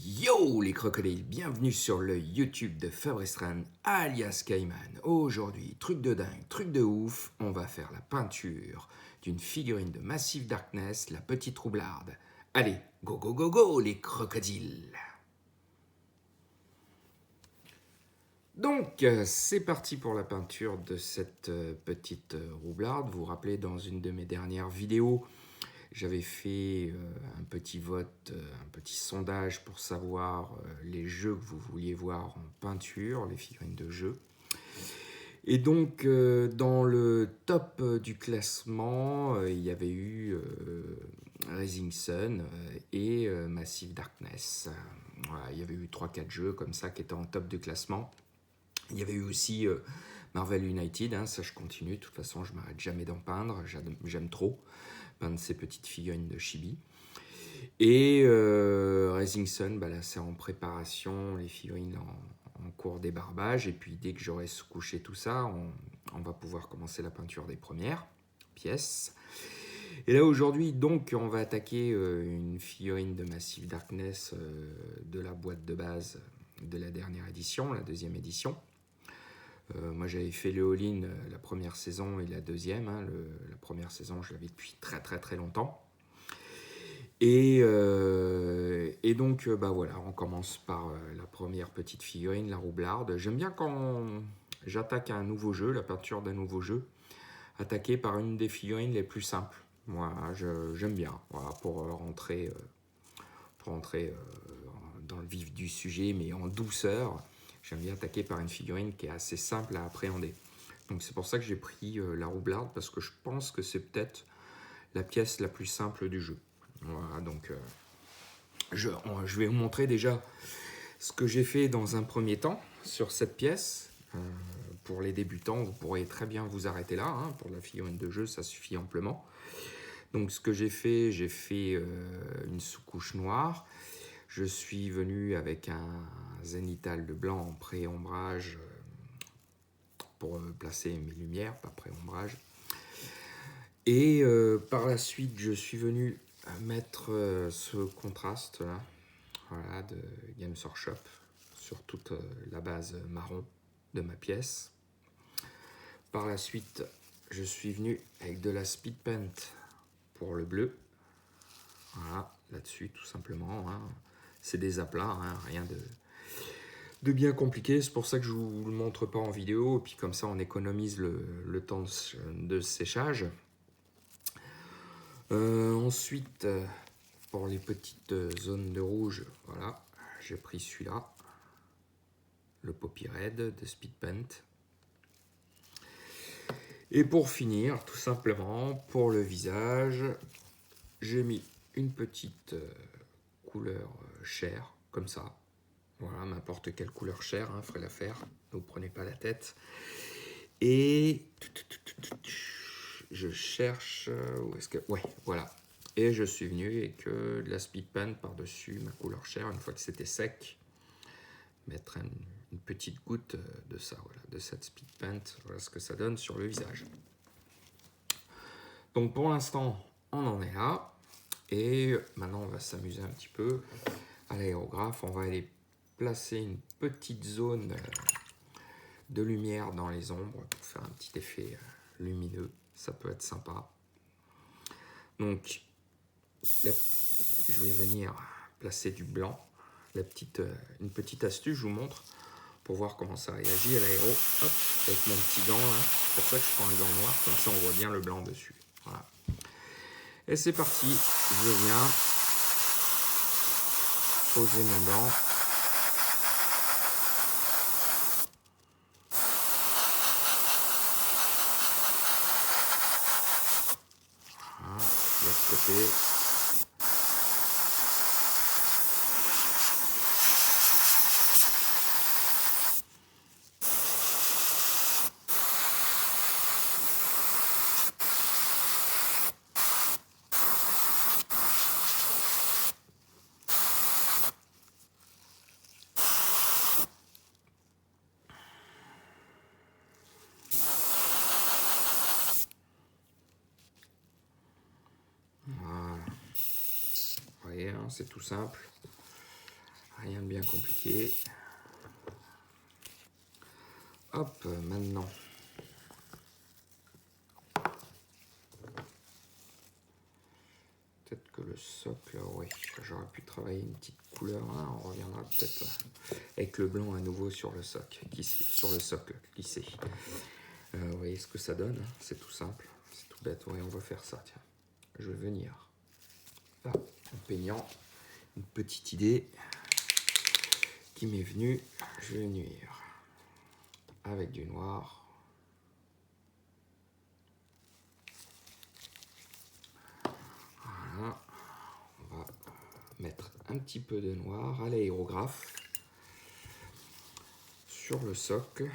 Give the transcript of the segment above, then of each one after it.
Yo les crocodiles, bienvenue sur le YouTube de Fabrice Tran, alias Cayman. Aujourd'hui, truc de dingue, truc de ouf, on va faire la peinture d'une figurine de Massive Darkness, la petite roublarde. Allez, go go go go les crocodiles. Donc, c'est parti pour la peinture de cette petite roublarde. Vous vous rappelez, dans une de mes dernières vidéos, j'avais fait un petit vote, un petit sondage pour savoir les jeux que vous vouliez voir en peinture, les figurines de jeu. Et donc, dans le top du classement, il y avait eu Rising Sun et Massive Darkness. Voilà, il y avait eu 3-4 jeux comme ça qui étaient en top du classement. Il y avait eu aussi Marvel United, hein, ça je continue, de toute façon je m'arrête jamais d'en peindre, j'aime trop peindre ces petites figurines de chibi. Et Rising Sun, bah là c'est en préparation, les figurines en cours débarbage, et puis dès que j'aurai couché tout ça, on va pouvoir commencer la peinture des premières pièces. Et là aujourd'hui donc on va attaquer une figurine de Massive Darkness de la boîte de base de la dernière édition, la deuxième édition. Moi j'avais fait le all-in la première saison et la deuxième. Hein, la première saison je l'avais depuis très longtemps. Et donc bah voilà, on commence par la première petite figurine, la roublarde. J'aime bien quand j'attaque un nouveau jeu, la peinture d'un nouveau jeu, attaqué par une des figurines les plus simples. Moi j'aime bien, voilà, pour rentrer dans le vif du sujet, mais en douceur. J'aime bien attaquer par une figurine qui est assez simple à appréhender. Donc c'est pour ça que j'ai pris la roublarde, parce que je pense que c'est peut-être la pièce la plus simple du jeu. Voilà, donc je vais vous montrer déjà ce que j'ai fait dans un premier temps sur cette pièce. Pour les débutants, vous pourrez très bien vous arrêter là. Hein. Pour la figurine de jeu, ça suffit amplement. Donc ce que j'ai fait une sous-couche noire. Je suis venu avec un zénithal de blanc en pré-ombrage pour placer mes lumières, pas pré-ombrage. Et par la suite, je suis venu mettre ce contraste là, voilà, de Games Workshop sur toute la base marron de ma pièce. Par la suite, je suis venu avec de la speed paint pour le bleu. Voilà, là-dessus tout simplement. Hein. C'est des aplats, hein, rien de bien compliqué. C'est pour ça que je ne vous le montre pas en vidéo. Et puis comme ça, on économise le temps de séchage. Ensuite, pour les petites zones de rouge, voilà, j'ai pris celui-là, le Poppy Red de Speed Paint. Et pour finir, tout simplement, pour le visage, j'ai mis une petite couleur chair, comme ça. Voilà, n'importe quelle couleur chair, hein, ferait l'affaire, ne vous prenez pas la tête. Et je cherche, où est-ce que... Ouais, voilà. Et je suis venu avec de la speed paint par-dessus ma couleur chair, une fois que c'était sec. Mettre une petite goutte de ça, voilà, de cette speed paint. Voilà ce que ça donne sur le visage. Donc pour l'instant, on en est là. Et maintenant, on va s'amuser un petit peu à l'aérographe. On va aller placer une petite zone de lumière dans les ombres pour faire un petit effet lumineux. Ça peut être sympa. Donc, je vais venir placer du blanc. Une petite astuce, je vous montre pour voir comment ça réagit à l'aéro. Hop, avec mon petit gant là. C'est pour ça que je prends le gant noir, comme ça on voit bien le blanc dessus. Voilà. Et c'est parti, je viens poser mon blanc. Voilà, de l'autre côté. Voilà. Vous voyez, hein, c'est tout simple. Rien de bien compliqué. Hop, maintenant. Peut-être que le socle, oui, j'aurais pu travailler une petite couleur. Hein, on reviendra peut-être avec le blanc à nouveau sur le socle, sur le socle, qui sait. Vous voyez ce que ça donne, hein, c'est tout simple, c'est tout bête. Oui, on va faire ça, tiens. Je vais venir là, en peignant, une petite idée qui m'est venue. Je vais venir avec du noir. Voilà, on va mettre un petit peu de noir à l'aérographe sur le socle.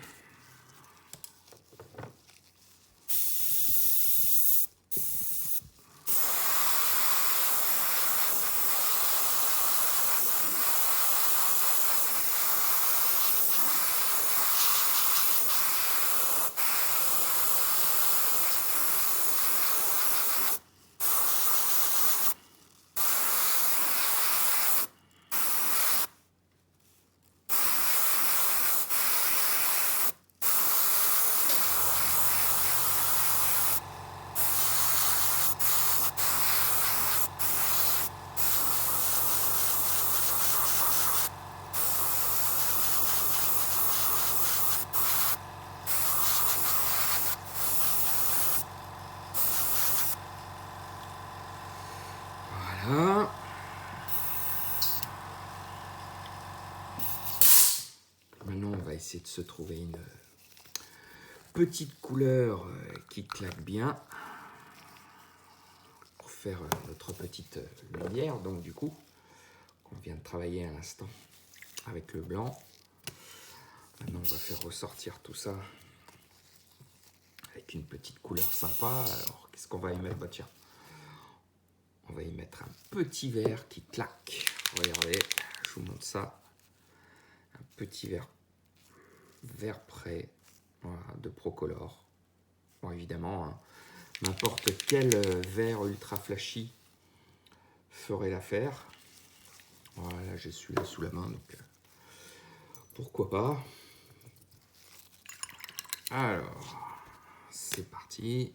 Voilà. Maintenant, on va essayer de se trouver une petite couleur qui claque bien pour faire notre petite lumière. Donc du coup, qu'on vient de travailler à l'instant avec le blanc. Maintenant, on va faire ressortir tout ça avec une petite couleur sympa. Alors, qu'est-ce qu'on va y mettre? Bah tiens, on va y mettre un petit vert qui claque. Regardez, je vous montre ça. Un petit vert prêt, voilà, de Procolor. Bon, évidemment, hein, n'importe quel vert ultra flashy ferait l'affaire. Voilà, j'ai celui-là sous la main, donc pourquoi pas. Alors, c'est parti.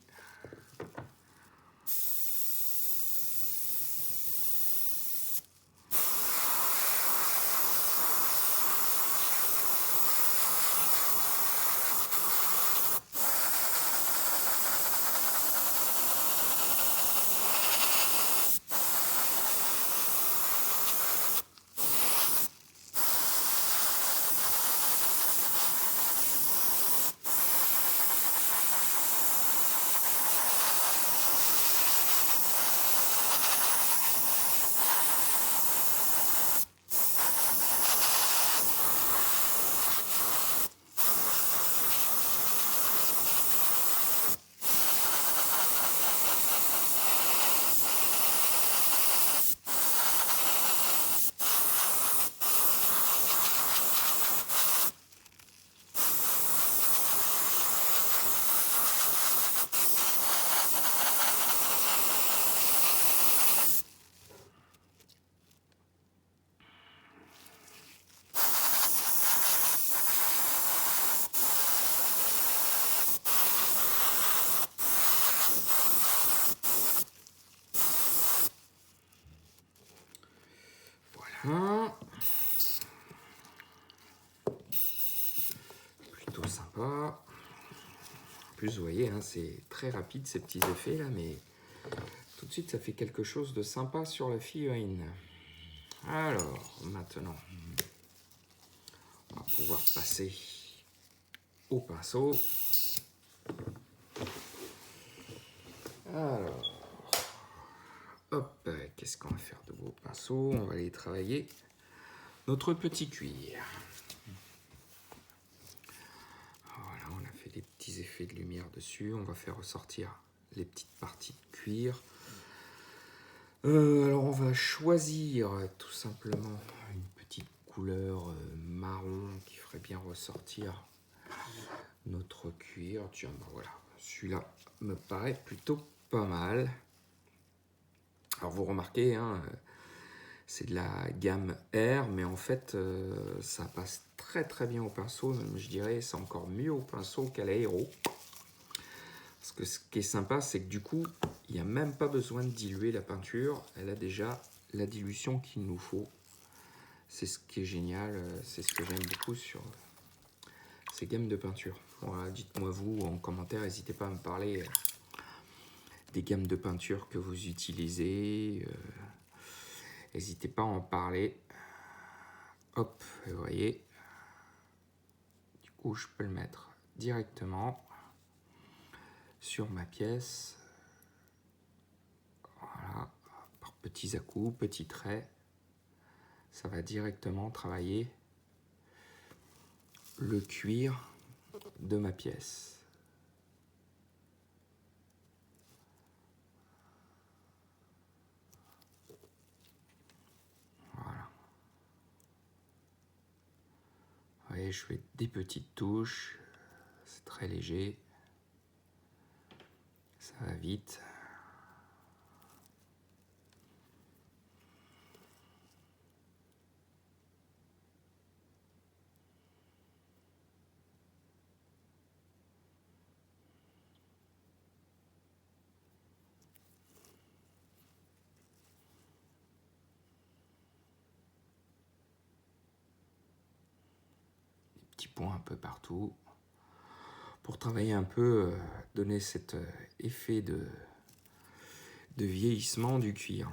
Voilà. Plutôt sympa. En plus, vous voyez, hein, c'est très rapide ces petits effets là, mais tout de suite, ça fait quelque chose de sympa sur la figurine. Alors, maintenant, on va pouvoir passer au pinceau. Alors, hop, qu'est-ce qu'on va faire de beau pinceau? On va aller travailler notre petit cuir. Voilà, on a fait des petits effets de lumière dessus. On va faire ressortir les petites parties de cuir. Alors, on va choisir tout simplement une petite couleur marron qui ferait bien ressortir notre cuir. Tiens, ben voilà, celui-là me paraît plutôt pas mal. Alors, vous remarquez, hein, C'est de la gamme R, mais en fait, ça passe très très bien au pinceau. Même, je dirais, c'est encore mieux au pinceau qu'à l'aéro. Parce que ce qui est sympa, c'est que du coup, il n'y a même pas besoin de diluer la peinture. Elle a déjà la dilution qu'il nous faut. C'est ce qui est génial. C'est ce que j'aime beaucoup sur ces gammes de peinture. Voilà, dites-moi vous en commentaire, n'hésitez pas à me parler des gammes de peinture que vous utilisez. N'hésitez pas à en parler. Hop, vous voyez. Du coup, je peux le mettre directement sur ma pièce. Voilà, par petits à-coups, petits traits. Ça va directement travailler le cuir de ma pièce. Voilà. Vous voyez, je fais des petites touches. C'est très léger. Ça va vite. Petits points un peu partout pour travailler un peu, donner cet effet de vieillissement du cuir.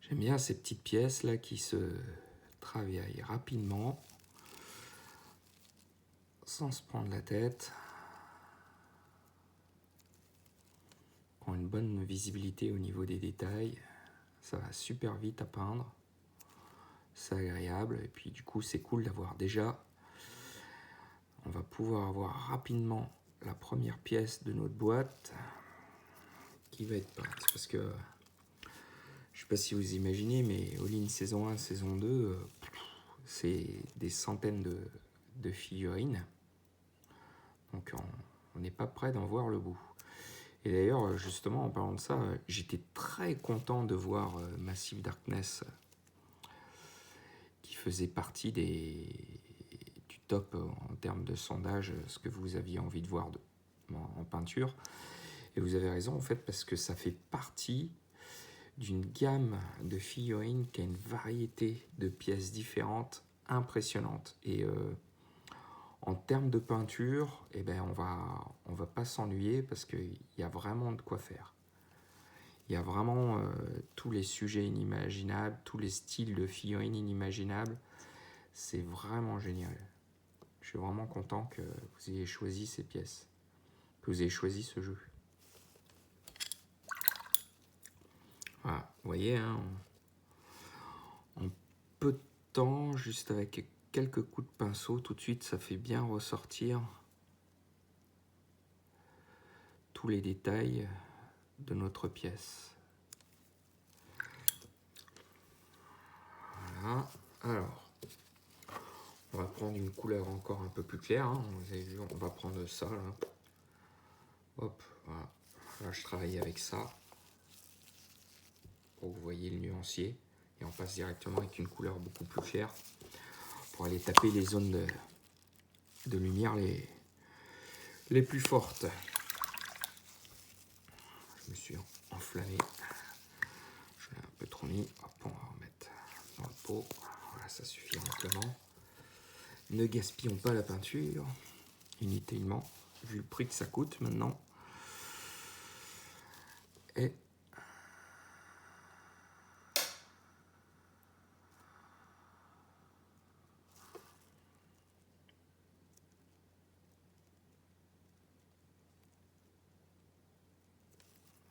J'aime bien ces petites pièces là qui se travaillent rapidement sans se prendre la tête. Ont une bonne visibilité au niveau des détails. Ça va super vite à peindre. C'est agréable et puis du coup c'est cool d'avoir déjà. On va pouvoir avoir rapidement la première pièce de notre boîte qui va être peinte parce que je sais pas si vous imaginez, mais All-in saison 1, saison 2, c'est des centaines de figurines. Donc on n'est pas prêt d'en voir le bout. Et d'ailleurs, justement, en parlant de ça, j'étais très content de voir Massive Darkness qui faisait partie du top en termes de sondage, ce que vous aviez envie de voir en peinture. Et vous avez raison, en fait, parce que ça fait partie d'une gamme de figurines qui a une variété de pièces différentes impressionnantes. Et en termes de peinture, eh ben, on va pas s'ennuyer parce qu'il y a vraiment de quoi faire. Il y a vraiment tous les sujets inimaginables, tous les styles de figurines inimaginables. C'est vraiment génial. Je suis vraiment content que vous ayez choisi ces pièces, que vous ayez choisi ce jeu. Voilà, vous voyez, hein, en peu de temps, juste avec quelques coups de pinceau, tout de suite, ça fait bien ressortir tous les détails de notre pièce. Voilà, alors, on va prendre une couleur encore un peu plus claire, hein. Vous avez vu, on va prendre ça, là. Hop, voilà. Là, je travaille avec ça, pour que vous voyez le nuancier. Et on passe directement avec une couleur beaucoup plus claire pour aller taper les zones de lumière les plus fortes. Je me suis enflammé. Je l'ai un peu trop mis. Hop, on va remettre dans le pot. Voilà, ça suffit amplement. Ne gaspillons pas la peinture inutilement, vu le prix que ça coûte maintenant. Et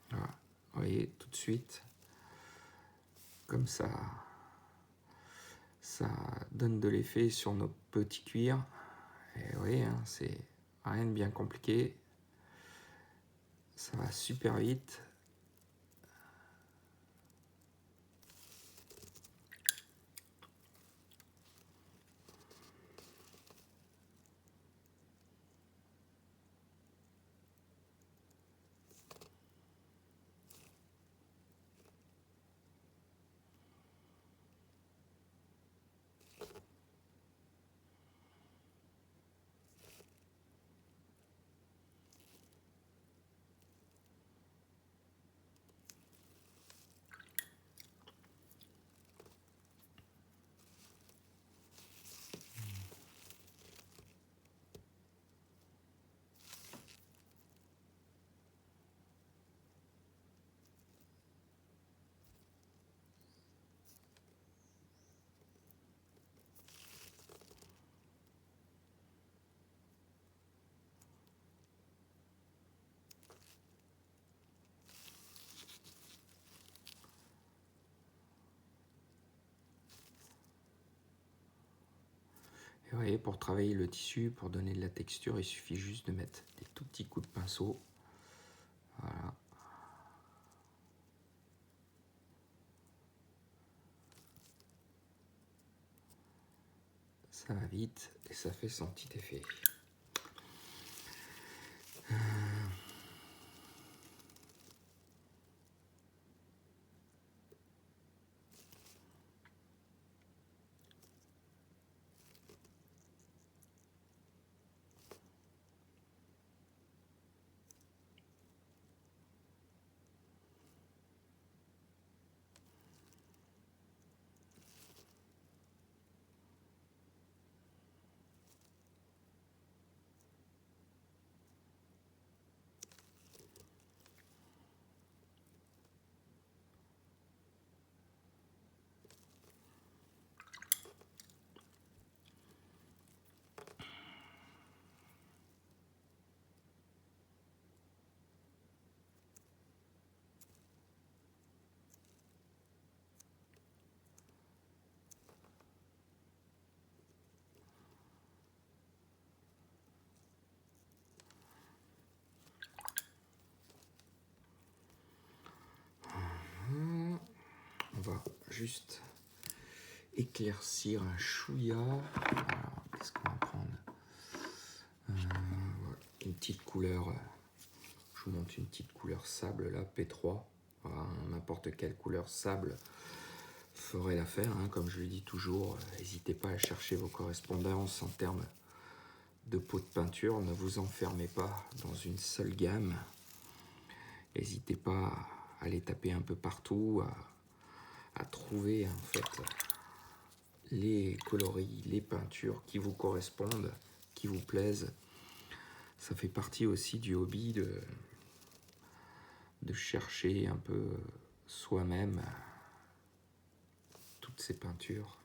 voilà, vous voyez tout de suite, comme ça donne de l'effet sur nos petits cuirs. Et oui, hein, c'est rien de bien compliqué. Ça va super vite. Et vous voyez, pour travailler le tissu, pour donner de la texture, il suffit juste de mettre des tout petits coups de pinceau. Voilà. Ça va vite et ça fait son petit effet. On va juste éclaircir un chouïa. Alors, qu'est-ce qu'on va prendre? Voilà, une petite couleur. Je vous montre une petite couleur sable là, P3. Voilà, n'importe quelle couleur sable ferait l'affaire, hein, comme je le dis toujours. N'hésitez pas à chercher vos correspondances en termes de pots de peinture. Ne vous enfermez pas dans une seule gamme. N'hésitez pas à les taper un peu partout, à trouver en fait les coloris, les peintures qui vous correspondent, qui vous plaisent. Ça fait partie aussi du hobby de chercher un peu soi-même toutes ces peintures.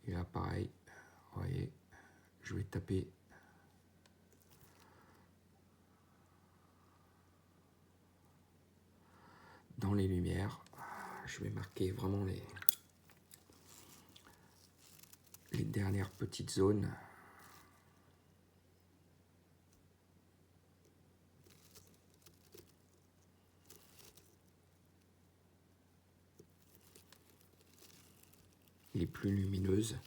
Et là pareil, vous voyez, je vais taper dans les lumières. Je vais marquer vraiment les dernières petites zones. Les plus lumineuses.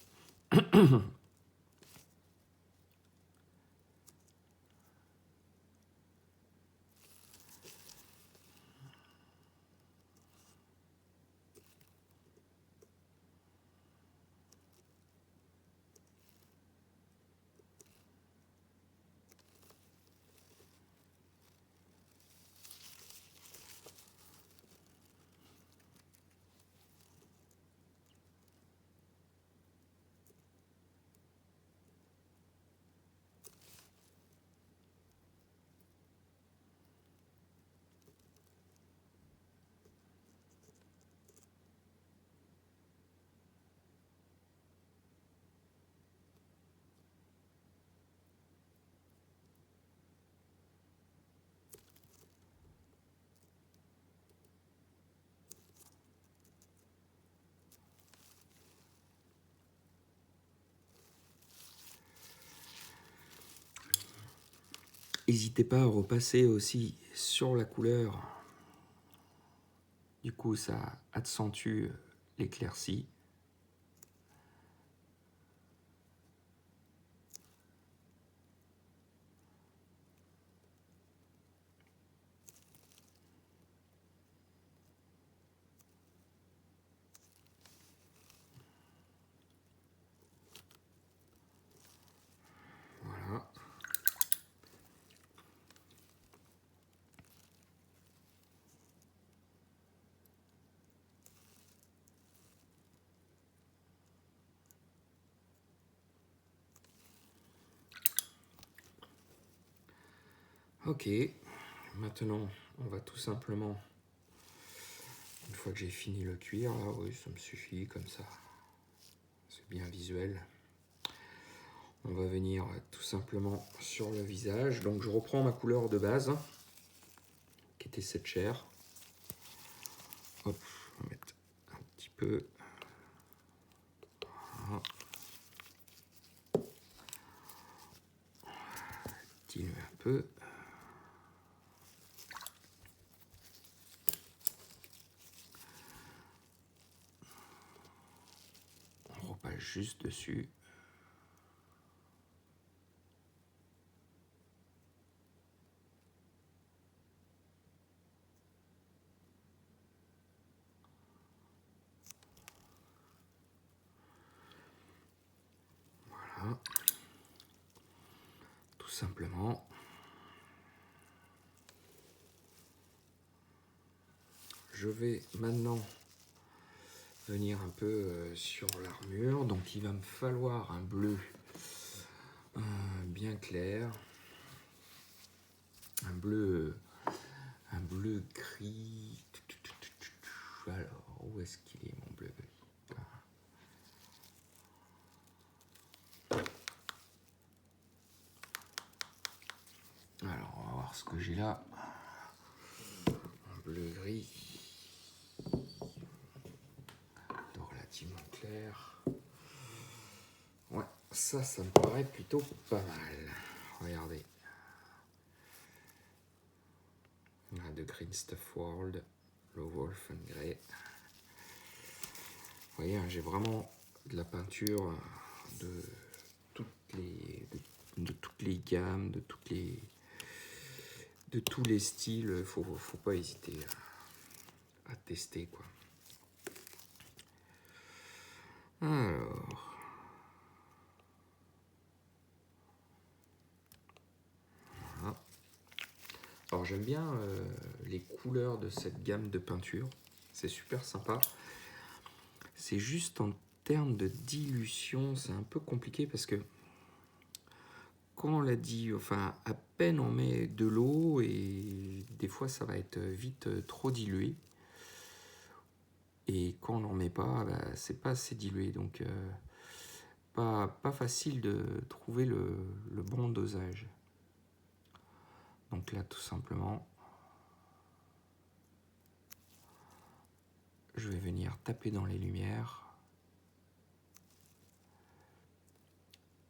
N'hésitez pas à repasser aussi sur la couleur. Du coup, ça accentue l'éclaircie. Voilà. Ok, maintenant on va tout simplement, une fois que j'ai fini le cuir, là, oui, ça me suffit comme ça, c'est bien visuel. On va venir tout simplement sur le visage. Donc je reprends ma couleur de base, qui était cette chair. Hop, on va mettre un petit peu. Voilà. Diluer un peu. On repasse juste dessus. Voilà. Tout simplement. Je vais maintenant venir un peu sur l'armure. Donc il va me falloir un bleu bien clair. Un bleu gris. Alors, où est-ce qu'il est mon bleu gris? Alors, on va voir ce que j'ai là. Un bleu gris. Relativement clair. Ouais, ça me paraît plutôt pas mal. Regardez. On a de Green Stuff World, le Wolf and Grey. Vous voyez, j'ai vraiment de la peinture de toutes les gammes, de tous les styles. Faut pas hésiter à tester, quoi. Alors, voilà. Alors j'aime bien les couleurs de cette gamme de peinture. C'est super sympa. C'est juste en termes de dilution, c'est un peu compliqué parce que quand on l'a dit, enfin à peine on met de l'eau et des fois ça va être vite trop dilué. Et quand on n'en met pas, bah, c'est pas assez dilué. Donc pas facile de trouver le bon dosage. Donc là tout simplement, je vais venir taper dans les lumières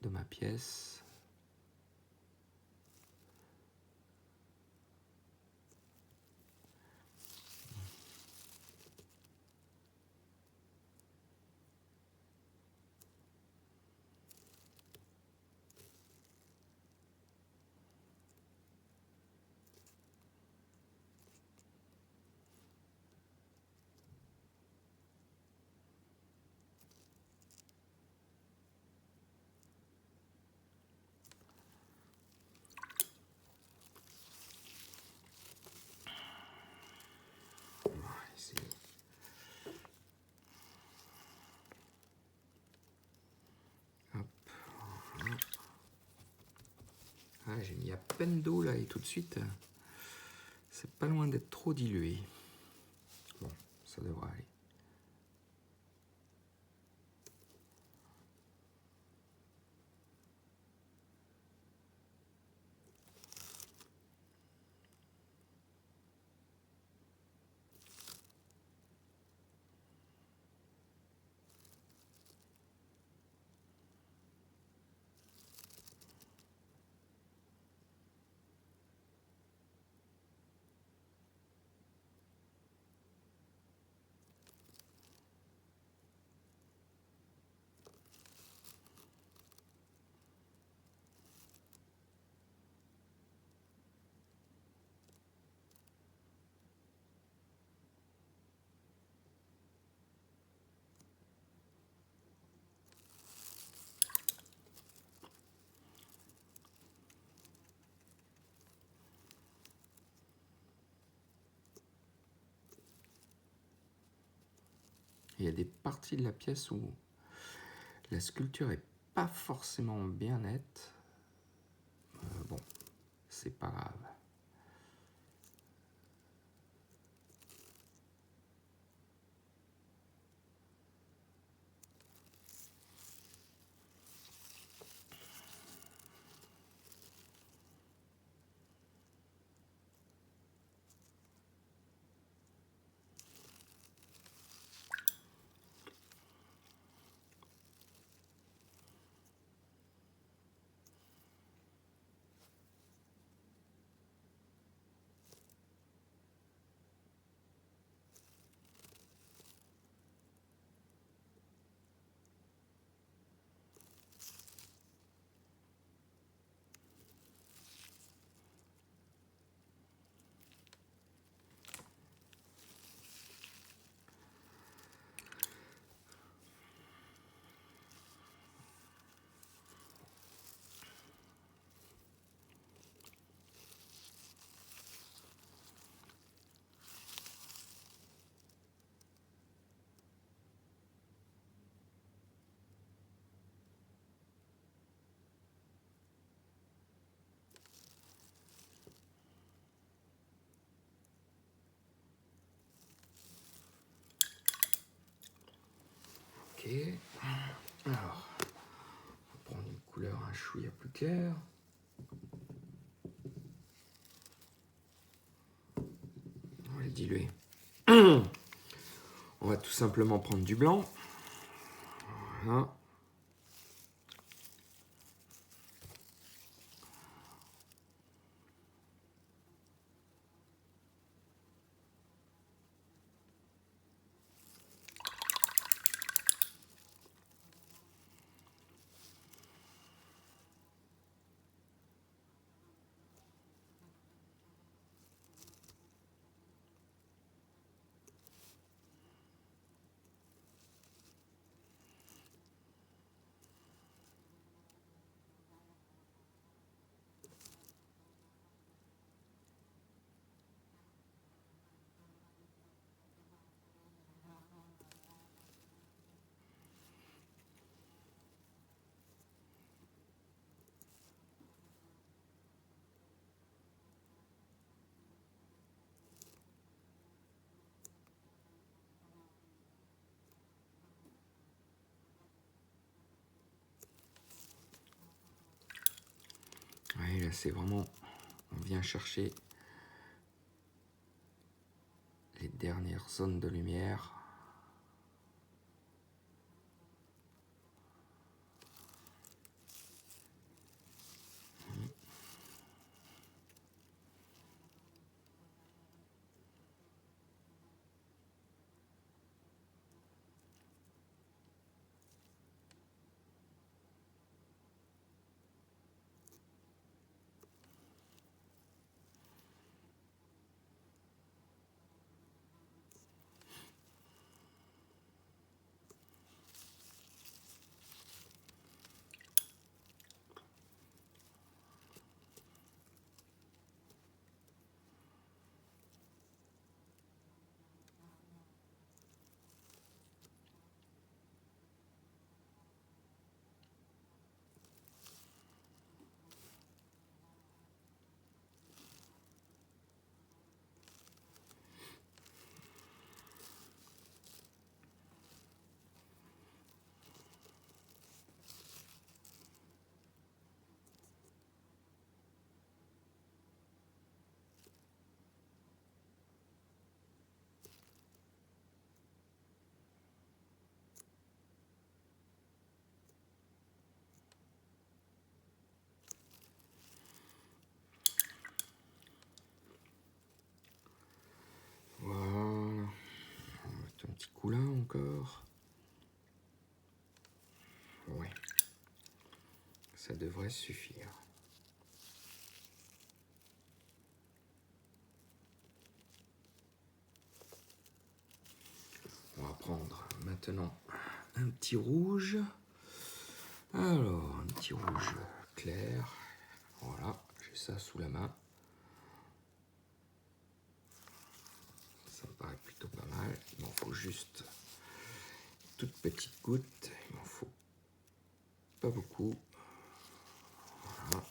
de ma pièce. Ici. Hop. Ah, j'ai mis à peine d'eau là et tout de suite, c'est pas loin d'être trop dilué. Bon, ça devrait aller. Il y a des parties de la pièce où la sculpture est pas forcément bien nette. Bon, c'est pas grave. Ok. Alors, on va prendre une couleur un chouïa plus claire. On va le diluer. On va tout simplement prendre du blanc. Voilà. Ouais, là, c'est vraiment... On vient chercher les dernières zones de lumière. Voilà. On va mettre un petit coup là encore. Ouais. Ça devrait suffire. On va prendre maintenant un petit rouge. Alors, un petit rouge clair. Voilà, j'ai ça sous la main. Ça me paraît plutôt pas mal. Il m'en faut juste toute petite goutte, il m'en faut pas beaucoup. Voilà.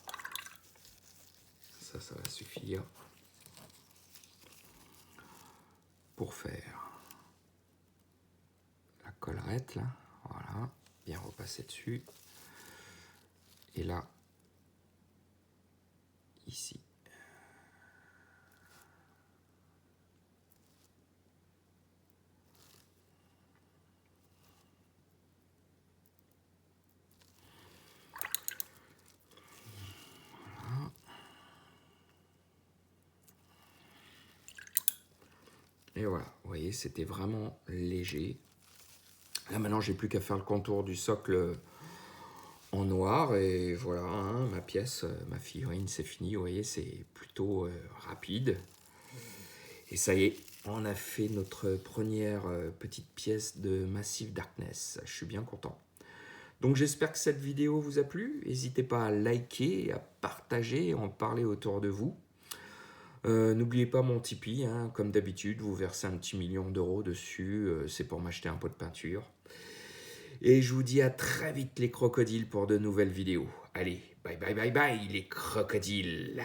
Ça va suffire pour faire la collerette là. Voilà, bien repasser dessus. Et là, ici. Voilà. Et voilà, vous voyez, c'était vraiment léger. Là maintenant, j'ai plus qu'à faire le contour du socle en noir et voilà, hein, ma pièce, ma figurine, c'est fini. Vous voyez, c'est plutôt rapide. Et ça y est, on a fait notre première petite pièce de Massive Darkness. Je suis bien content. Donc j'espère que cette vidéo vous a plu. N'hésitez pas à liker, à partager, à en parler autour de vous. N'oubliez pas mon Tipeee, hein, comme d'habitude, vous versez un petit 1 million d'euros dessus, c'est pour m'acheter un pot de peinture. Et je vous dis à très vite les crocodiles pour de nouvelles vidéos. Allez, bye bye bye bye les crocodiles.